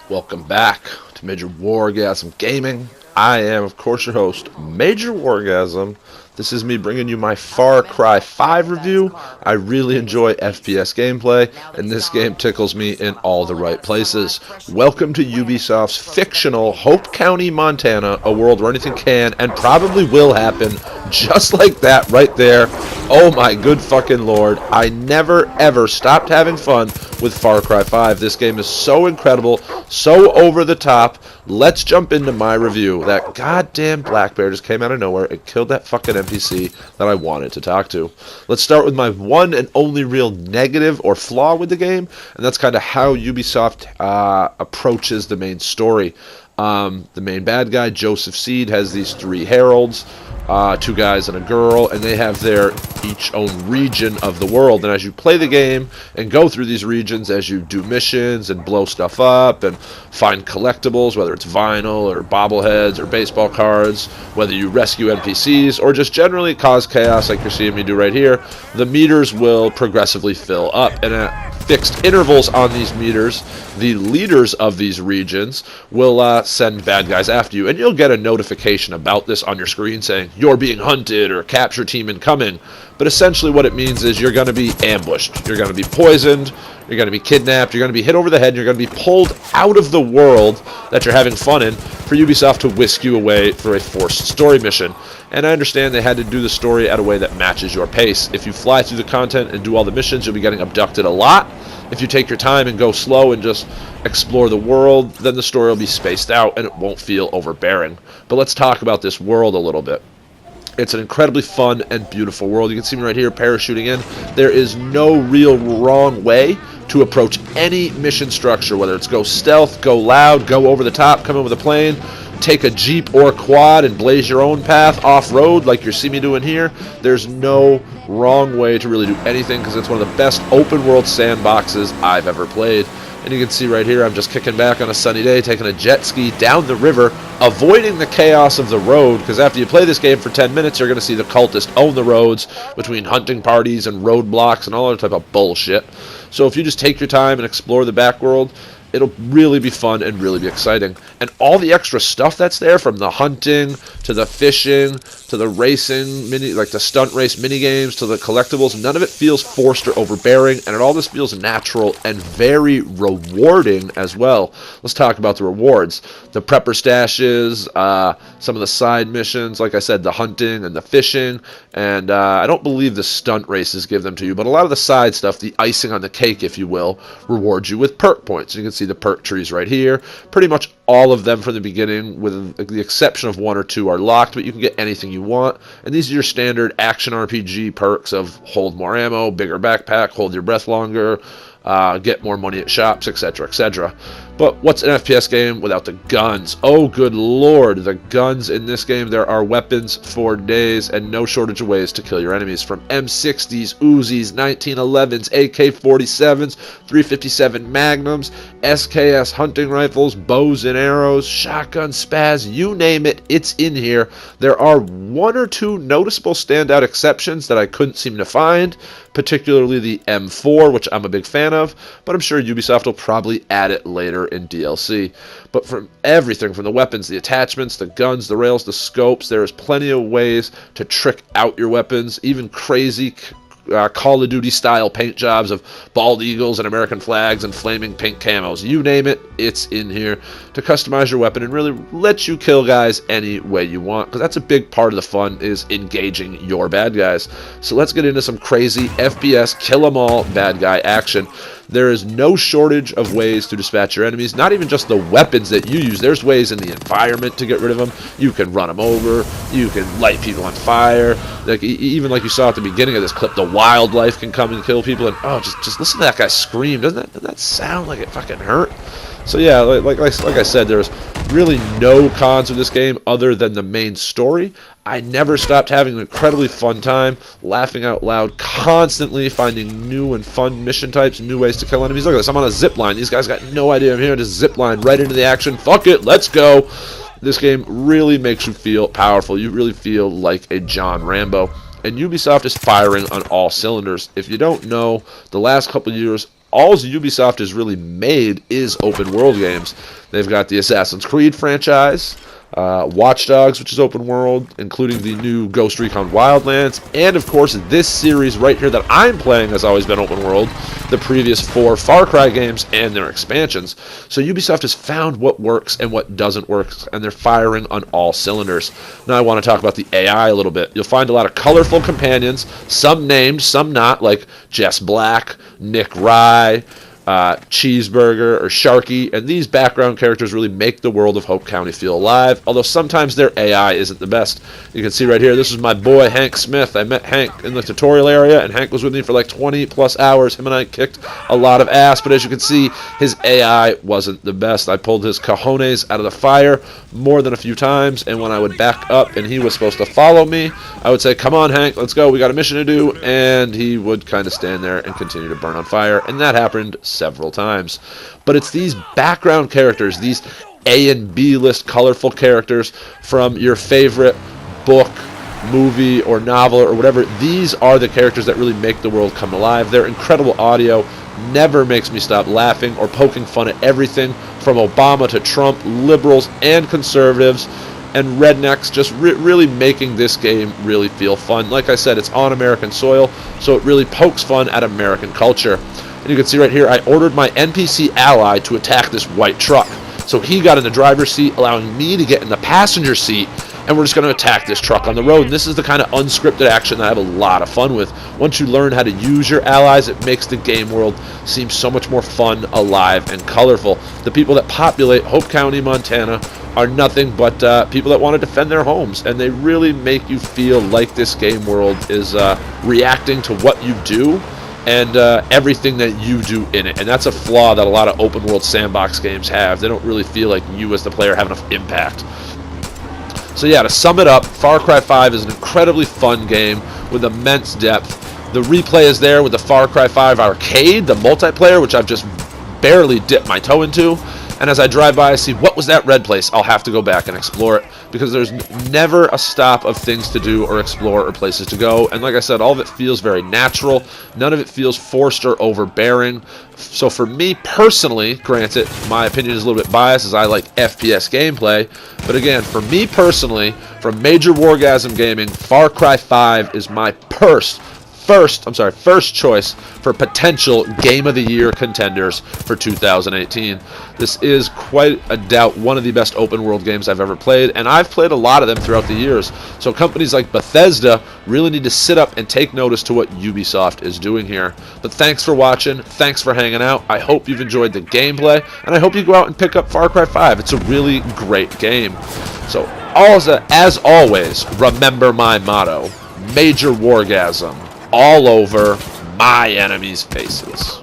Welcome back to Mjrwargasem Gaming. I am, of course, your host, Mjrwargasem. This is me bringing you my Far Cry 5 review. I really enjoy FPS gameplay, and this game tickles me in all the right places. Welcome to Ubisoft's fictional Hope County, Montana, a world where anything can and probably will happen, just like that right there. Oh my good fucking lord, I never ever stopped having fun with Far Cry 5. This game is so incredible, so over the top. Let's jump into my review. That goddamn black bear just came out of nowhere and killed that fucking NPC that I wanted to talk to. Let's start with my one and only real negative or flaw with the game, and that's kind of how Ubisoft approaches the main story. The main bad guy, Joseph Seed, has these three heralds. Two guys and a girl, and they have their each own region of the world. And as you play the game and go through these regions, as you do missions and blow stuff up and find collectibles, whether it's vinyl or bobbleheads or baseball cards, whether you rescue NPCs or just generally cause chaos like you're seeing me do right here, the meters will progressively fill up. And at fixed intervals on these meters, the leaders of these regions will send bad guys after you, and you'll get a notification about this on your screen saying you're being hunted or capture team incoming. But essentially what it means is you're going to be ambushed, you're going to be poisoned, you're going to be kidnapped, you're going to be hit over the head, and you're going to be pulled out of the world that you're having fun in for Ubisoft to whisk you away for a forced story mission. And I understand they had to do the story at a way that matches your pace. If you fly through the content and do all the missions, you'll be getting abducted a lot. If you take your time and go slow and just explore the world, then the story will be spaced out and it won't feel overbearing. But let's talk about this world a little bit. It's an incredibly fun and beautiful world. You can see me right here parachuting in. There is no real wrong way to approach any mission structure, whether it's go stealth, go loud, go over the top, come in with a plane, take a Jeep or a quad and blaze your own path off-road like you see me doing here. There's no wrong way to really do anything because it's one of the best open-world sandboxes I've ever played. And you can see right here, I'm just kicking back on a sunny day, taking a jet ski down the river, avoiding the chaos of the road, because after you play this game for 10 minutes, you're going to see the cultists own the roads between hunting parties and roadblocks and all other type of bullshit. So if you just take your time and explore the back world, it'll really be fun and really be exciting. And all the extra stuff that's there, from the hunting to the fishing to the racing, like the stunt race mini games to the collectibles, none of it feels forced or overbearing, and it all just feels natural and very rewarding as well. Let's talk about the rewards. The prepper stashes, some of the side missions, like I said, the hunting and the fishing, and I don't believe the stunt races give them to you, but a lot of the side stuff, the icing on the cake, if you will, rewards you with perk points. You can see the perk trees right here. Pretty much all of them from the beginning, with the exception of one or two, are locked, but you can get anything you want. And these are your standard action RPG perks of hold more ammo, bigger backpack, hold your breath longer, get more money at shops, etc., etc. But what's an FPS game without the guns? Oh, good lord, the guns in this game. There are weapons for days and no shortage of ways to kill your enemies. From M60s, Uzis, 1911s, AK-47s, 357 Magnums, SKS hunting rifles, bows and arrows, shotgun spaz, you name it, it's in here. There are one or two noticeable standout exceptions that I couldn't seem to find, particularly the M4, which I'm a big fan of, but I'm sure Ubisoft will probably add it later in DLC. But from everything, from the weapons, the attachments, the guns, the rails, the scopes, there is plenty of ways to trick out your weapons, even crazy Call of Duty style paint jobs of bald eagles and American flags and flaming pink camos. You name it, it's in here to customize your weapon and really let you kill guys any way you want, because that's a big part of the fun, is engaging your bad guys. So let's get into some crazy FPS kill 'em all bad guy action. There is no shortage of ways to dispatch your enemies, not even just the weapons that you use. There's ways in the environment to get rid of them. You can run them over, you can light people on fire, like even like you saw at the beginning of this clip, the wildlife can come and kill people, and oh, just listen to that guy scream. Doesn't that sound like it fucking hurt? So yeah, like I said, there's really no cons of this game other than the main story. I never stopped having an incredibly fun time, laughing out loud, constantly finding new and fun mission types, new ways to kill enemies. Look at this, I'm on a zip line. These guys got no idea I'm here. Just zip line right into the action. Fuck it, let's go. This game really makes you feel powerful. You really feel like a John Rambo. And Ubisoft is firing on all cylinders. If you don't know, the last couple of years, all Ubisoft has really made is open world games. They've got the Assassin's Creed franchise, Watch Dogs, which is open world, including the new Ghost Recon Wildlands, and of course this series right here that I'm playing has always been open world, the previous 4 Far Cry games and their expansions. So Ubisoft has found what works and what doesn't work, and they're firing on all cylinders. Now I want to talk about the AI a little bit. You'll find a lot of colorful companions, some named, some not, like Jess Black, Nick Rye, Cheeseburger, or Sharky, and these background characters really make the world of Hope County feel alive, although sometimes their AI isn't the best. You can see right here, this is my boy Hank Smith. I met Hank in the tutorial area, and Hank was with me for like 20 plus hours. Him and I kicked a lot of ass, but as you can see, his AI wasn't the best. I pulled his cojones out of the fire more than a few times, and when I would back up and he was supposed to follow me, I would say, come on Hank, let's go, we got a mission to do, and he would kind of stand there and continue to burn on fire, and that happened several times. But it's these background characters, these A and B list colorful characters from your favorite book, movie, or novel, or whatever. These are the characters that really make the world come alive. Their incredible audio never makes me stop laughing or poking fun at everything from Obama to Trump, liberals and conservatives, and rednecks, just really making this game really feel fun. Like I said, it's on American soil, so it really pokes fun at American culture. And you can see right here, I ordered my NPC ally to attack this white truck. So he got in the driver's seat, allowing me to get in the passenger seat, and we're just going to attack this truck on the road. And this is the kind of unscripted action that I have a lot of fun with. Once you learn how to use your allies, it makes the game world seem so much more fun, alive, and colorful. The people that populate Hope County, Montana, are nothing but people that want to defend their homes, and they really make you feel like this game world is reacting to what you do and everything that you do in it. And that's a flaw that a lot of open world sandbox games have. They don't really feel like you as the player have enough impact. So yeah, to sum it up, Far Cry 5 is an incredibly fun game with immense depth. The replay is there with the Far Cry 5 arcade, the multiplayer, which I've just barely dipped my toe into. And as I drive by, I see, what was that red place? I'll have to go back and explore it, because there's never a stop of things to do or explore or places to go. And like I said, all of it feels very natural. None of it feels forced or overbearing. So for me personally, granted, my opinion is a little bit biased as I like FPS gameplay, but again, for me personally, from Mjrwargasem Gaming, Far Cry 5 is my first choice for potential Game of the Year contenders for 2018. This is quite a doubt one of the best open world games I've ever played, and I've played a lot of them throughout the years. So companies like Bethesda really need to sit up and take notice to what Ubisoft is doing here. But thanks for watching, thanks for hanging out. I hope you've enjoyed the gameplay, and I hope you go out and pick up Far Cry 5. It's a really great game. So as always, remember my motto, Mjrwargasem all over my enemies' faces.